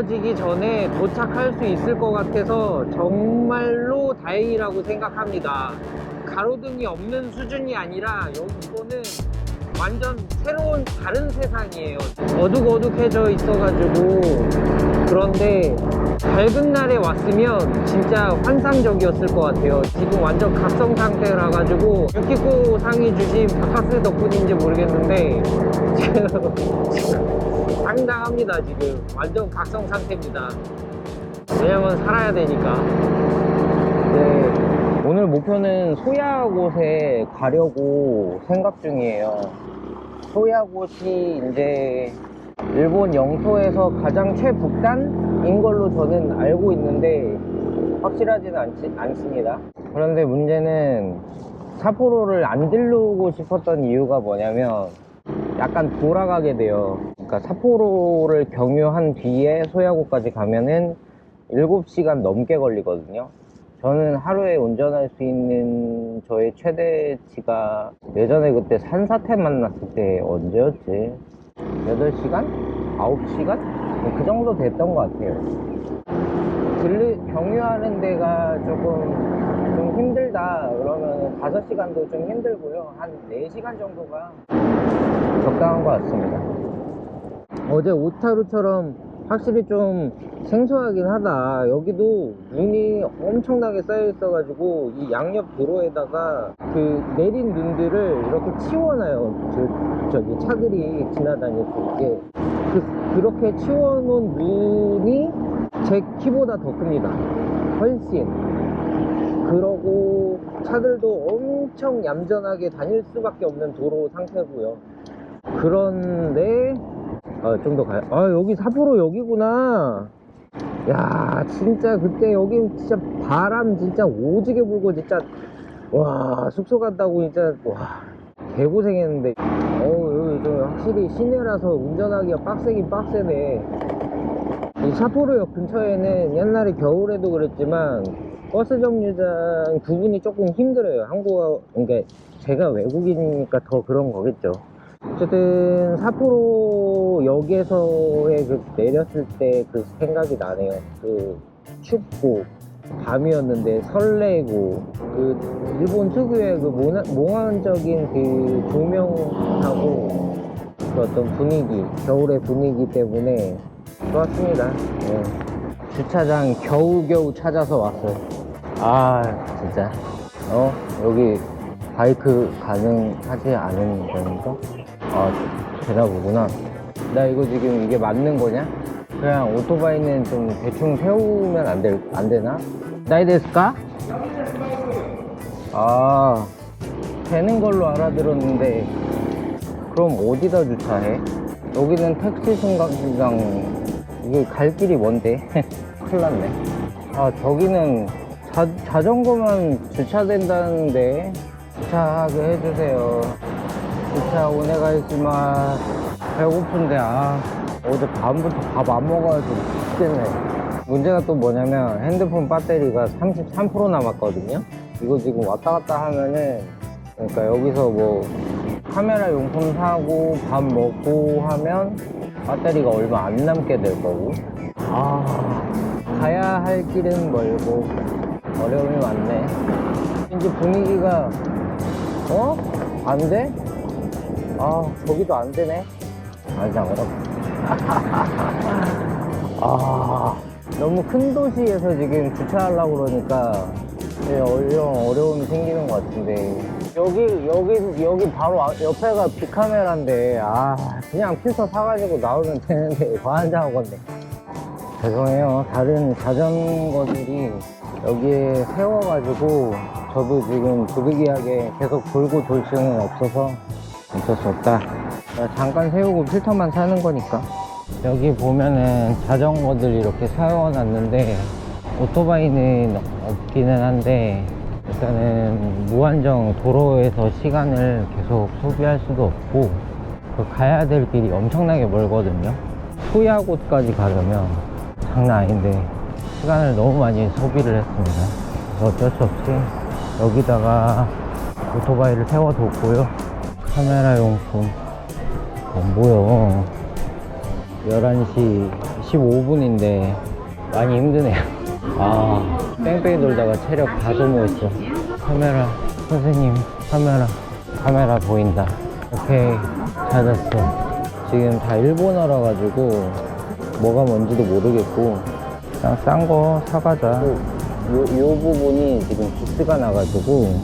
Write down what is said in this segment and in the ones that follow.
어두워지기 전에 도착할 수 있을 것 같아서 정말로 다행이라고 생각합니다. 가로등이 없는 수준이 아니라 이거는 완전 새로운 다른 세상이에요. 어둑어둑해져 있어가지고. 그런데 밝은 날에 왔으면 진짜 환상적이었을 것 같아요. 지금 완전 각성 상태라 가지고 유키코 상이 주신 바카스 덕분인지 모르겠는데 지금 상당합니다. 지금 완전 각성 상태입니다. 왜냐면 살아야 되니까. 네, 오늘 목표는 소야곳에 가려고 생각 중이에요. 소야곳이 이제 일본 영토에서 가장 최북단인 걸로 저는 알고 있는데 확실하지는 않습니다. 그런데 문제는 삿포로를 안 들르고 싶었던 이유가 뭐냐면 약간 돌아가게 돼요. 그러니까 삿포로를 경유한 뒤에 소야고까지 가면은 7시간 넘게 걸리거든요. 저는 하루에 운전할 수 있는 저의 최대치가 예전에 그때 산사태 만났을 때 언제였지? 8시간? 9시간? 그 정도 됐던 것 같아요. 경유하는 데가 좀 힘들다 그러면 5시간도 좀 힘들고요. 한 4시간 정도가 적당한 것 같습니다. 어제 오타루처럼 확실히 좀 생소하긴 하다. 여기도 눈이 엄청나게 쌓여 있어가지고 이 양옆 도로에다가 그 내린 눈들을 이렇게 치워놔요. 저기 차들이 지나다닐 때 그렇게 치워놓은 눈이 제 키보다 더 큽니다. 훨씬. 그러고 차들도 엄청 얌전하게 다닐 수밖에 없는 도로 상태고요. 그런데 좀 더 가요. 여기 삿포로 여기구나. 야, 진짜 그때 여기 진짜 바람 진짜 오지게 불고 진짜 와, 숙소 간다고 진짜 와 개고생했는데 여기 좀 확실히 시내라서 운전하기가 빡세긴 빡세네. 이 삿포로역 근처에는 옛날에 겨울에도 그랬지만 버스 정류장 구분이 조금 힘들어요. 한국어, 그러니까 제가 외국인이니까 더 그런 거겠죠. 어쨌든 삿포로 역에서의 그 내렸을 때 그 생각이 나네요. 그 춥고 밤이었는데 설레고 그 일본 특유의 그 몽환적인 그 조명하고 그 어떤 분위기, 겨울의 분위기 때문에 좋았습니다. 네. 주차장 겨우겨우 찾아서 왔어요. 진짜 여기 바이크 가능하지 않은 건가? 되나 보구나. 나 이거 지금 이게 맞는 거냐? 그냥 오토바이는 좀 대충 세우면 안 되나? 나이 데스까? 되는 걸로 알아들었는데 그럼 어디다 주차해? 여기는 택시 승강장. 이게 갈 길이 뭔데? 큰일 났네. 저기는 자전거만 주차된다는데 주차하게 해주세요. 주차 오네가이시마. 배고픈데 어제 밤부터 밥 안 먹어가지고 죽겠네. 문제가 또 뭐냐면 핸드폰 배터리가 33% 남았거든요. 이거 지금 왔다 갔다 하면은, 그러니까 여기서 뭐 카메라 용품 사고 밥 먹고 하면 배터리가 얼마 안 남게 될 거고. 가야 할 길은 멀고 어려움이 많네. 이제 분위기가 안 돼? 저기도 안 되네. 그냥 너무 큰 도시에서 지금 주차하려고 그러니까 어려움이 생기는 것 같은데, 여기 바로 옆에가 빅카메라인데 그냥 필터 사가지고 나오면 되는데 과한장하겠네. 죄송해요. 다른 자전거들이 여기에 세워가지고 저도 지금 부득이하게 계속 돌고 돌 수는 없어서 어쩔 수 없다. 잠깐 세우고 필터만 사는 거니까. 여기 보면은 자전거들 이렇게 세워놨는데 오토바이는 없기는 한데, 일단은 무한정 도로에서 시간을 계속 소비할 수도 없고 가야 될 길이 엄청나게 멀거든요. 소야곳까지 가려면 장난 아닌데 시간을 너무 많이 소비를 했습니다. 어쩔 수 없이 여기다가 오토바이를 세워뒀고요. 카메라 용품 안 보여. 11시 15분인데 많이 힘드네요. 아, 뺑뺑이 돌다가 체력 다 소모했어. 카메라, 선생님, 카메라 보인다. 오케이, 찾았어. 지금 다 일본어라 가지고 뭐가 뭔지도 모르겠고 그냥 싼 거 사가자. 요 부분이 지금 기스가 나가지고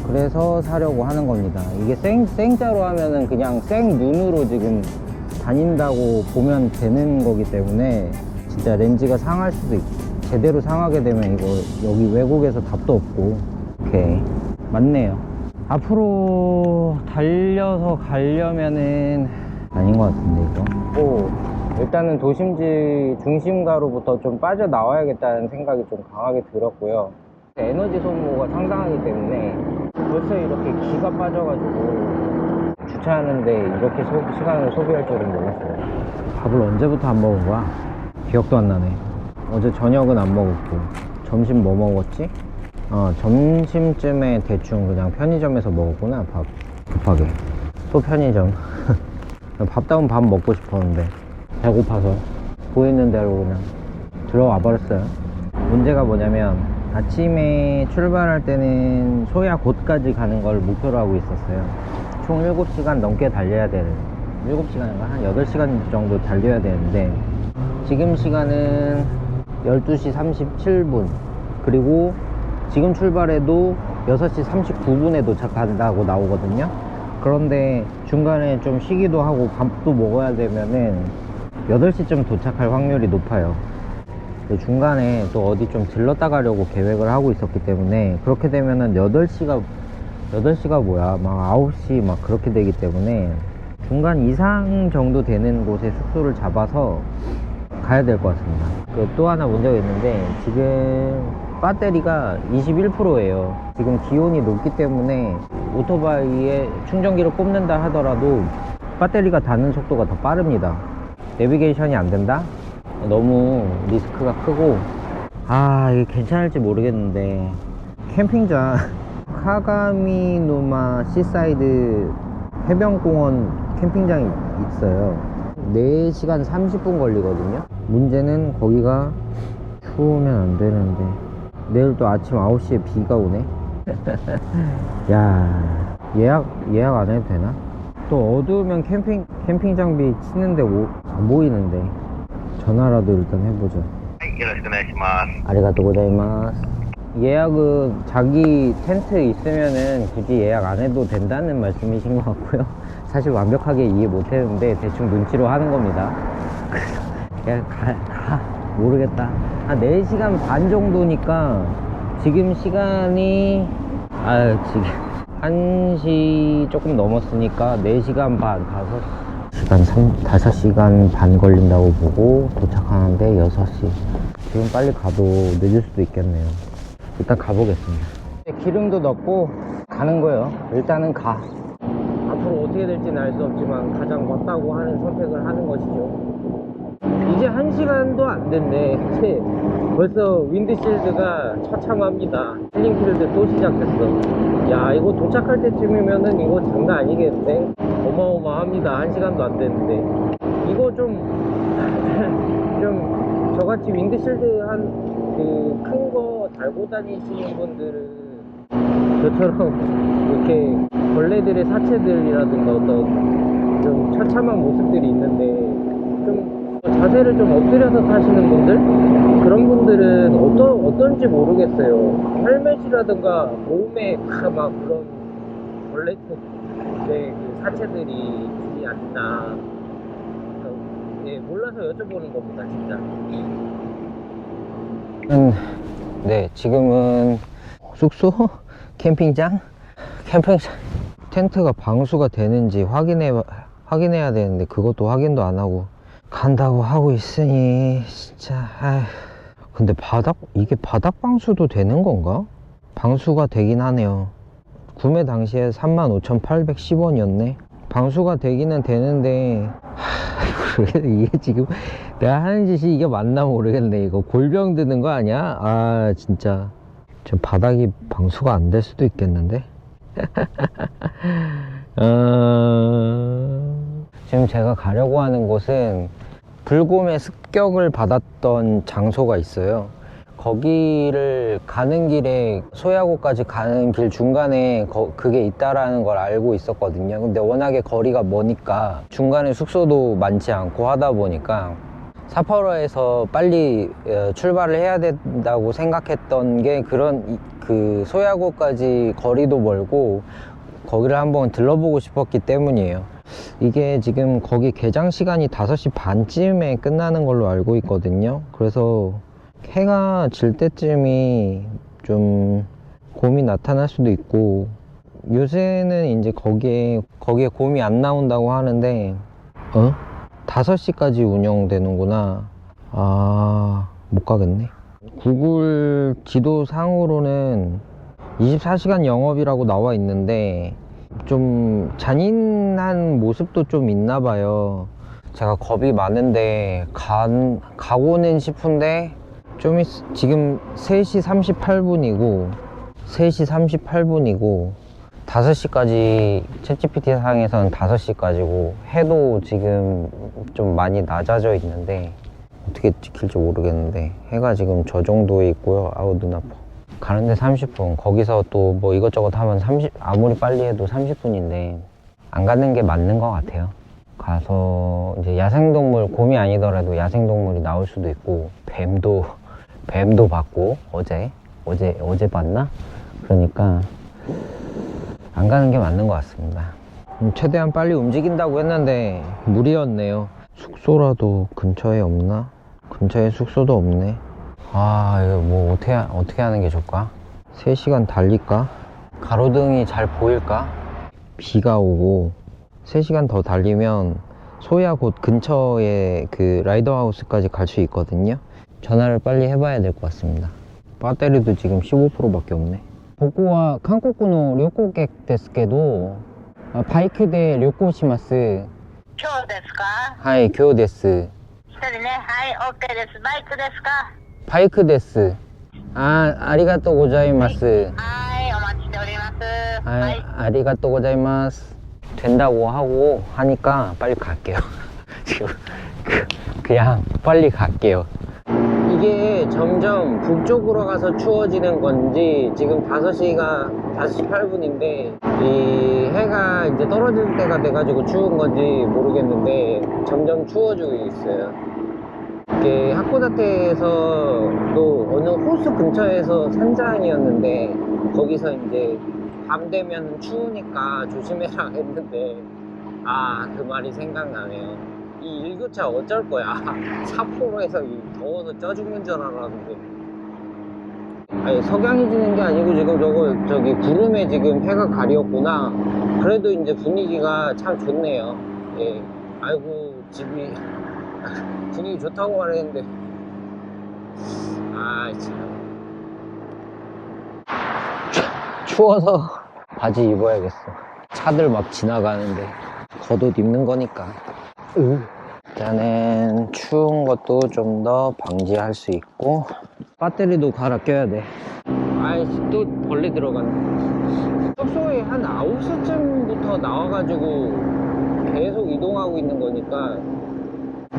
그래서 사려고 하는 겁니다. 이게 생짜로 하면은 그냥 생 눈으로 지금 다닌다고 보면 되는 거기 때문에 진짜 렌즈가 상할 수도 있고, 제대로 상하게 되면 이거 여기 외국에서 답도 없고. 오케이, 맞네요. 앞으로 달려서 가려면은 아닌 것 같은데 이거. 일단은 도심지 중심가로부터 좀 빠져나와야겠다는 생각이 좀 강하게 들었고요. 에너지 소모가 상당하기 때문에 벌써 이렇게 기가 빠져가지고 주차하는데 이렇게 시간을 소비할 줄은 몰랐어요. 밥을 언제부터 안 먹은 거야? 기억도 안 나네. 어제 저녁은 안 먹었고, 점심 뭐 먹었지? 점심쯤에 대충 그냥 편의점에서 먹었구나. 밥 급하게 또 편의점. 밥다운 밥 먹고 싶었는데 배고파서 보이는 대로 그냥 들어와 버렸어요. 문제가 뭐냐면 아침에 출발할 때는 소야곶까지 가는 걸 목표로 하고 있었어요. 총 7시간 넘게 달려야 되는, 7시간인가? 한 8시간 정도 달려야 되는데 지금 시간은 12시 37분, 그리고 지금 출발해도 6시 39분에 도착한다고 나오거든요. 그런데 중간에 좀 쉬기도 하고 밥도 먹어야 되면은 8시쯤 도착할 확률이 높아요. 중간에 또 어디 좀 들렀다 가려고 계획을 하고 있었기 때문에 그렇게 되면은 8시가 뭐야, 막 9시 막 그렇게 되기 때문에 중간 이상 정도 되는 곳에 숙소를 잡아서 가야 될 것 같습니다. 또 하나 문제가 있는데 지금 배터리가 21%예요 지금 기온이 높기 때문에 오토바이에 충전기를 꼽는다 하더라도 배터리가 닿는 속도가 더 빠릅니다. 내비게이션이 안 된다? 너무 리스크가 크고, 이게 괜찮을지 모르겠는데 캠핑장 카가미누마 시사이드 해변공원 캠핑장이 있어요. 4시간 30분 걸리거든요. 문제는 거기가 추우면 안 되는데 내일 또 아침 9시에 비가 오네. 야, 예약 안 해도 되나? 또 어두우면 캠핑 장비 치는데 안 보이는데 전화라도 일단 해보자. 아리가또 고자이마스. 예약은 자기 텐트 있으면은 굳이 예약 안 해도 된다는 말씀이신 것 같고요. 사실 완벽하게 이해 못 했는데 대충 눈치로 하는 겁니다. 그냥 모르겠다. 한 4시간 반 정도니까 지금 시간이 지금 1시 조금 넘었으니까 4시간 반, 5시간 반 걸린다고 보고 도착하는데 6시. 지금 빨리 가도 늦을 수도 있겠네요. 일단 가보겠습니다. 기름도 넣고 가는 거예요. 일단은 가. 앞으로 어떻게 될지는 알 수 없지만 가장 맞다고 하는 선택을 하는 것이죠. 이제 1시간도 안 됐네. 벌써 윈드실드가 처참합니다. 힐링필드 또 시작했어. 야, 이거 도착할 때쯤이면은 이거 장난 아니겠는데? 어마어마합니다. 1시간도 안 됐는데. 이거 좀 저같이 윈드실드 한 큰 거 달고 다니시는 분들은 저처럼 이렇게 벌레들의 사체들이라든가 어떤 좀 처참한 모습들이 있는데 좀 자세를 좀 엎드려서 타시는 분들, 그런 분들은 어떤지 모르겠어요. 헬멧이라든가 몸에 막 그런 벌레들의 그 사체들이 있지 않나. 몰라서 여쭤보는 겁니다, 진짜. 네, 지금은 숙소? 캠핑장 텐트가 방수가 되는지 확인해야 되는데 그것도 확인도 안 하고 간다고 하고 있으니 진짜. 근데 이게 바닥 방수도 되는 건가? 방수가 되긴 하네요. 구매 당시에 35,810원이었네 방수가 되기는 되는데 이게 지금 내가 하는 짓이 이게 맞나 모르겠네. 이거 골병 드는 거 아니야? 진짜 좀 바닥이 방수가 안 될 수도 있겠는데. 지금 제가 가려고 하는 곳은 불곰의 습격을 받았던 장소가 있어요. 거기를 가는 길에 소야고까지 가는 길 중간에 그게 있다라는 걸 알고 있었거든요. 근데 워낙에 거리가 머니까 중간에 숙소도 많지 않고 하다 보니까 삿포로에서 빨리 출발을 해야 된다고 생각했던 게 그 소야고까지 거리도 멀고 거기를 한번 들러보고 싶었기 때문이에요. 이게 지금 거기 개장 시간이 5시 반쯤에 끝나는 걸로 알고 있거든요. 그래서 해가 질 때쯤이 좀 곰이 나타날 수도 있고, 요새는 이제 거기에 곰이 안 나온다고 하는데 5시까지 운영되는구나. 아, 못 가겠네. 구글 지도상으로는 24시간 영업이라고 나와 있는데 좀 잔인한 모습도 좀 있나 봐요. 제가 겁이 많은데 가고는 싶은데 지금 3시 38분이고 5시까지 챗GPT 상에서는 5시까지고 해도 지금 좀 많이 낮아져 있는데 어떻게 찍힐지 모르겠는데 해가 지금 저 정도에 있고요. 아우, 눈 아파. 가는데 30분, 거기서 또 뭐 이것저것 하면 아무리 빨리 해도 30분인데 안 가는 게 맞는 것 같아요. 가서 이제 야생동물, 곰이 아니더라도 야생동물이 나올 수도 있고, 뱀도 봤고, 어제 봤나? 그러니까 안 가는 게 맞는 것 같습니다. 최대한 빨리 움직인다고 했는데 무리였네요. 숙소라도 근처에 없나? 근처에 숙소도 없네. 아, 이거 뭐 어떻게 하는 게 좋을까? 3시간 달릴까? 가로등이 잘 보일까? 비가 오고 3시간 더 달리면 소야 곧 근처에 그 라이더하우스까지 갈 수 있거든요. 전화를 빨리 해봐야 될 것 같습니다. 배터리도 지금 15%밖에 없네. ここは韓国の旅行客ですけど、バイクで旅行します。今日ですか？はい、今日です。一人ね。はい、OK です。バイクですか？バイクです。ありがとうございます。はい、お待ちしております。はい、ありがとうございます。 된다고 하고 하니까 빨리 갈게요. 지금 그냥 빨리 갈게요. 이게 점점 북쪽으로 가서 추워지는 건지 지금 5시 8분인데 이 해가 이제 떨어질 때가 돼가지고 추운 건지 모르겠는데 점점 추워지고 있어요. 이게 하코다테에서도 어느 호수 근처에서 산장이었는데 거기서 이제 밤 되면 추우니까 조심해라 했는데 그 말이 생각나네요. 이 일교차 어쩔 거야. 삿포로에서 더워서 쪄 죽는 줄 알았는데. 아니, 석양이 지는 게 아니고 지금 저기 구름에 지금 해가 가렸구나. 그래도 이제 분위기가 참 좋네요. 예. 아이고, 집이 분위기 좋다고 말했는데. 참. 추워서 바지 입어야겠어. 차들 막 지나가는데 겉옷 입는 거니까. 일단은 추운 것도 좀 더 방지할 수 있고 배터리도 갈아 껴야 돼. 아이씨, 또 벌레 들어갔네. 숙소에 한 9시쯤부터 나와가지고 계속 이동하고 있는 거니까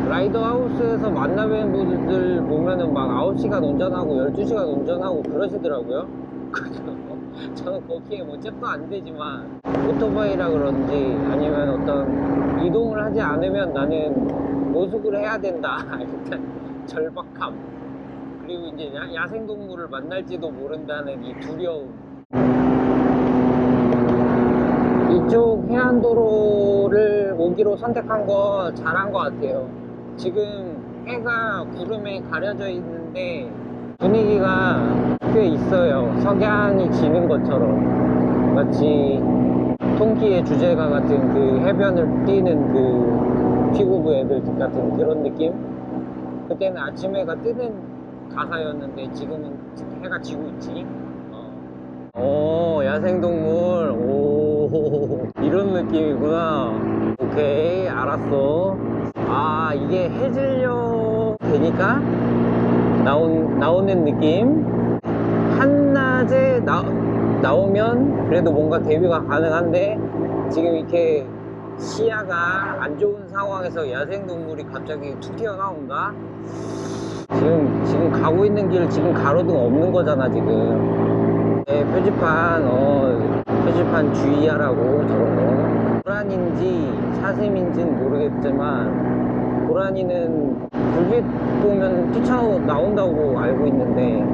라이더 하우스에서 만나뵌 분들 보면은 막 9시간 운전하고 12시간 운전하고 그러시더라고요. 저는 거기에 뭐 잽도 안 되지만 오토바이라 그런지 아니면 어떤 이동을 하지 않으면 나는 노숙을 해야 된다. 일단 절박함, 그리고 이제 야생동물을 만날지도 모른다는 이 두려움. 이쪽 해안도로를 오기로 선택한 거 잘한 것 같아요. 지금 해가 구름에 가려져 있는데 분위기가 꽤 있어요. 석양이 지는 것처럼 마치 통키의 주제가 같은 그 해변을 뛰는 그 피구부 애들 같은 그런 느낌? 그때는 아침 해가 뜨는 가사였는데 지금은 해가 지고 있지. 야생동물. 오, 이런 느낌이구나. 오케이, 알았어. 이게 해질녘 되니까 나오는 느낌. 한낮에 나오면 그래도 뭔가 대비가 가능한데 지금 이렇게 시야가 안 좋은 상황에서 야생동물이 갑자기 툭 튀어나온다? 지금 가고 있는 길 지금 가로등 없는 거잖아 지금. 네, 표지판 주의하라고 저런 거. 고라니인지 사슴인지는 모르겠지만 고라니는 불빛 보면 뛰쳐나온다고 알고 있는데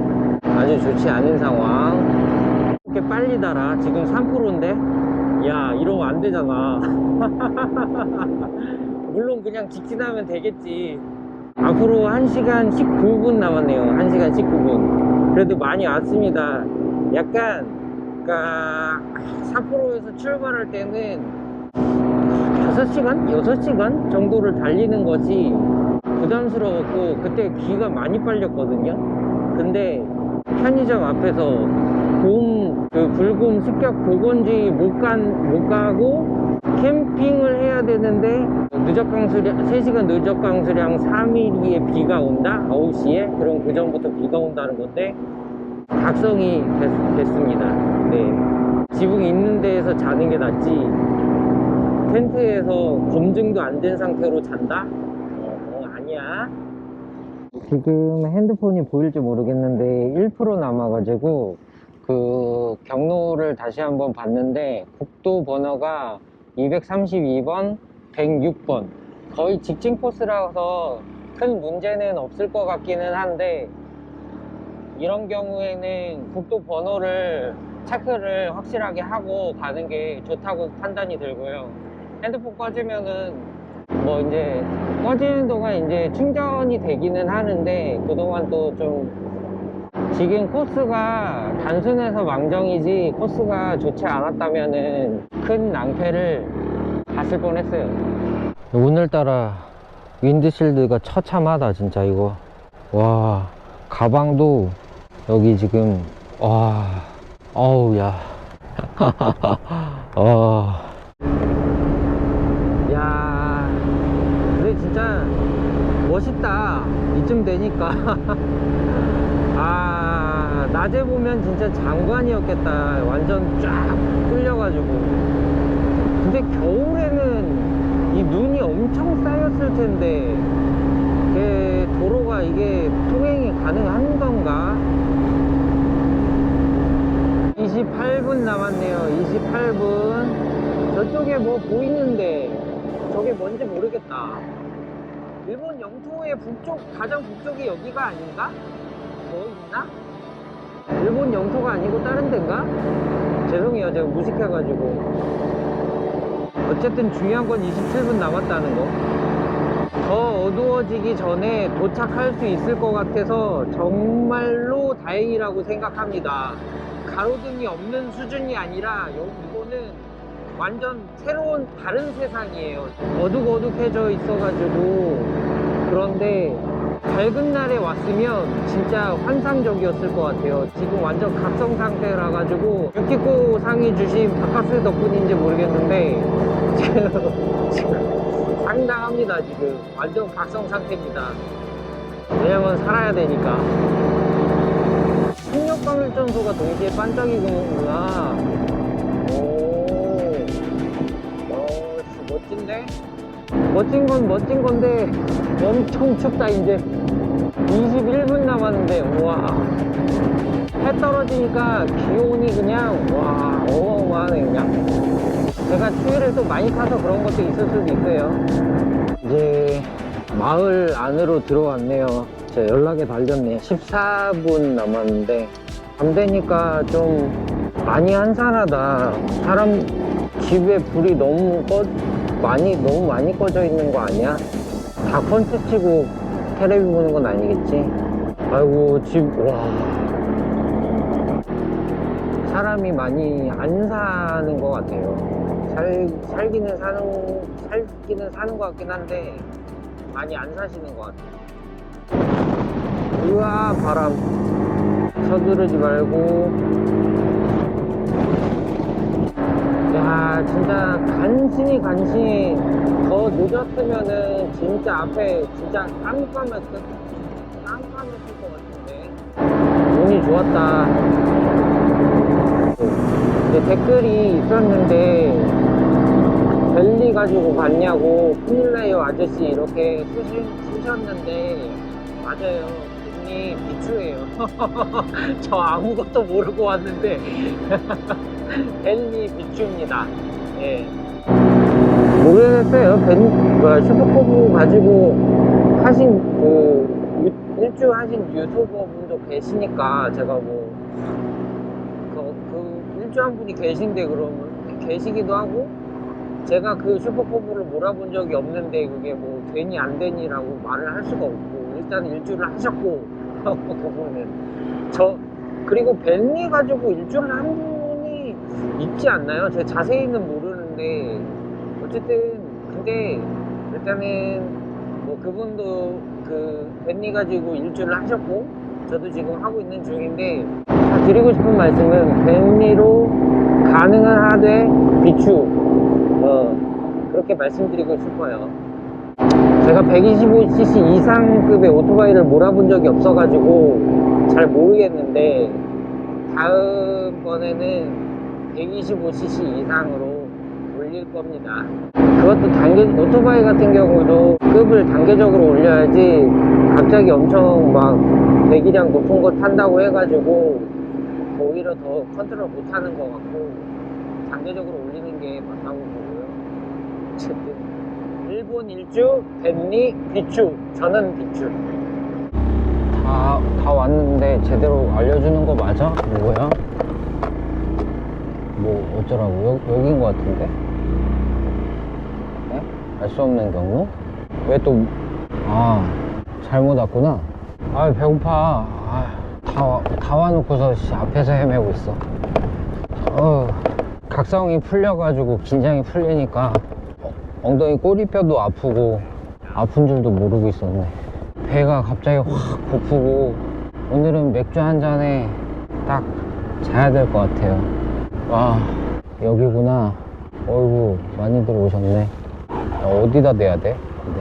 아주 좋지 않은 상황. 이렇게 빨리 달아. 지금 3%인데 야 이러면 안 되잖아. 물론 그냥 직진하면 되겠지. 앞으로 1시간 19분 남았네요. 1시간 19분. 그래도 많이 왔습니다. 약간 그러니까 삿포로에서 출발할 때는 5시간? 6시간 정도를 달리는 것이 부담스러웠고 그때 기가 많이 빨렸거든요. 근데 편의점 앞에서 불곰 습격 보건지 못 가고 캠핑을 해야 되는데 누적 강수량 3시간 누적 강수량 3mm의 비가 온다? 9시에? 그럼 그 전부터 비가 온다는 건데 각성이 됐습니다. 네. 지붕 있는 데에서 자는 게 낫지 텐트에서 검증도 안 된 상태로 잔다? 아니야. 지금 핸드폰이 보일지 모르겠는데 1% 남아가지고 그 경로를 다시 한번 봤는데 국도 번호가 232번, 106번 거의 직진 코스라서 큰 문제는 없을 것 같기는 한데 이런 경우에는 국도 번호를 체크를 확실하게 하고 가는 게 좋다고 판단이 들고요. 핸드폰 꺼지면은 뭐 이제 꺼지는 동안 이제 충전이 되기는 하는데 그동안 또 좀 지금 코스가 단순해서 망정이지 코스가 좋지 않았다면은 큰 낭패를 봤을 뻔했어요. 오늘따라 윈드실드가 처참하다 진짜 이거. 와 가방도 여기 지금 와 어우 야 야 근데 진짜 멋있다 이쯤 되니까. 아 낮에 보면 진짜 장관이었겠다. 완전 쫙 뚫려가지고. 근데 겨울에는 이 눈이 엄청 쌓였을 텐데 도로가 이게 통행이 가능한 건가? 28분 남았네요. 28분. 저쪽에 뭐 보이는데 저게 뭔지 모르겠다. 일본 영토의 가장 북쪽이 여기가 아닌가? 뭐 있나? 일본 영토가 아니고 다른 데인가? 죄송해요 제가 무식해가지고. 어쨌든 중요한 건 27분 남았다는 거. 더 어두워지기 전에 도착할 수 있을 것 같아서 정말로 다행이라고 생각합니다. 가로등이 없는 수준이 아니라 이거는 완전 새로운 다른 세상이에요. 어둑어둑해져 있어가지고. 그런데 밝은 날에 왔으면 진짜 환상적이었을 것 같아요. 지금 완전 각성 상태라 가지고 유키코 상이 주신 바카스 덕분인지 모르겠는데 지금 상당합니다. 지금 완전 각성 상태입니다. 왜냐면 살아야 되니까. 풍력광일전소가 동시에 반짝이구나. 멋진데? 멋진 건데 엄청 춥다. 이제 21분 남았는데 우와 해 떨어지니까 기온이 그냥 와 어마어마하네. 그냥 제가 추위를 또 많이 타서 그런 것도 있을 수도 있어요. 이제 마을 안으로 들어왔네요. 제 연락에 달렸네. 14분 남았는데 밤 되니까 좀 많이 한산하다. 사람 집에 불이 너무 많이 꺼져 있는 거 아니야? 다 콘텐츠고 텔레비 보는 건 아니겠지? 아이고 와 사람이 많이 안 사는 것 같아요. 살기는 사는 것 같긴 한데 많이 안 사시는 것 같아요. 우와 바람. 서두르지 말고. 야 진짜 간신히 더 늦었으면은 진짜 앞에 진짜 깜깜했을 것 같은데. 운이 좋았다. 댓글이 있었는데 벨리 가지고 갔냐고 큰일 나요 아저씨 이렇게 쓰셨는데 맞아요. 벨리 비추예요. 저 아무것도 모르고 왔는데 벨리 비추입니다. 예. 모르겠어요. 슈퍼커브 가지고 하신 일주 하신 유튜버분도 계시니까 제가 뭐 일주 한 분이 계신데 그러면 계시기도 하고 제가 그 슈퍼커브를 몰아본 적이 없는데 그게 뭐 되니 안 되니라고 말을 할 수가 없고 일단 일주를 하셨고 그분은 그리고 벤리 가지고 일주를 한 분이 있지 않나요? 제가 자세히는 모르는데 어쨌든 근데 일단은 뭐 그분도 그 벤리 가지고 일주를 하셨고 저도 지금 하고 있는 중인데 드리고 싶은 말씀은 벤리로 가능은 하되 비추 그렇게 말씀드리고 싶어요. 제가 125cc 이상급의 오토바이를 몰아본 적이 없어가지고 잘 모르겠는데 다음번에는 125cc 이상으로 올릴 겁니다. 그것도 오토바이 같은 경우도 급을 단계적으로 올려야지 갑자기 엄청 막 배기량 높은 거 탄다고 해가지고 오히려 더 컨트롤 못하는 것 같고 단계적으로 올리는 게 맞다고 보고요. 어쨌든 일본 일주, 벤리, 비추. 저는 비추. 다 왔는데 제대로 알려주는 거 맞아? 뭐야? 뭐 어쩌라고? 여긴 거 같은데? 네? 알 수 없는 경로? 왜 또 잘못 왔구나. 배고파. 다 와놓고서 앞에서 헤매고 있어. 각성이 풀려가지고 긴장이 풀리니까 엉덩이 꼬리뼈도 아프고 아픈 줄도 모르고 있었네. 배가 갑자기 확 고프고 오늘은 맥주 한 잔에 딱 자야 될 것 같아요. 와, 여기구나. 어이구, 많이들 오셨네. 어디다 대야 돼? 근데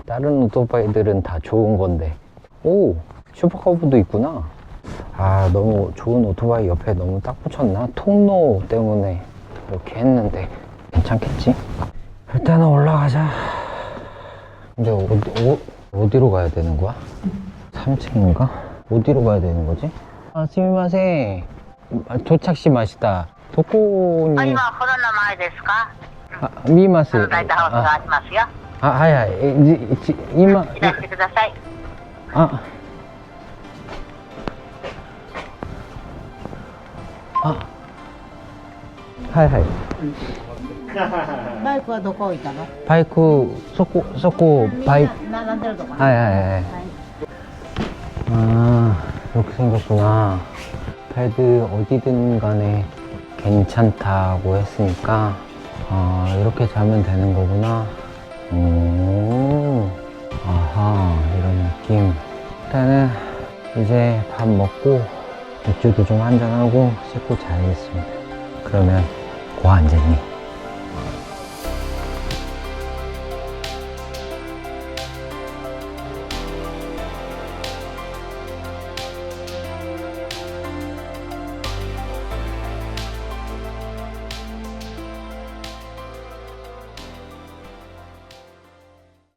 다른 오토바이들은 다 좋은 건데. 오, 슈퍼커브도 있구나. 너무 좋은 오토바이 옆에 너무 딱 붙였나? 통로 때문에 이렇게 했는데 괜찮겠지? 일단은 올라가자. 근데 어디로 가야 되는 거야? 3층인가? 어디로 가야 되는 거지? 스미마세. 도착시 마시다. 도코니. 今ほどの前ですか？ 미마스. 大体ハウスがありますよ。 하야. 이마. いらしてください。 はい。バイクはどこ置いたの？ 바이크, 쏘고, 바이크. 並んでるとこ。 하이. 이렇게 생겼구나. 패드 어디든 간에 괜찮다고 했으니까, 이렇게 자면 되는 거구나. 아하, 이런 느낌. 일단은 이제 밥 먹고, 맥주도 좀 한잔하고 씻고 자야겠습니다. 그러면 고안제니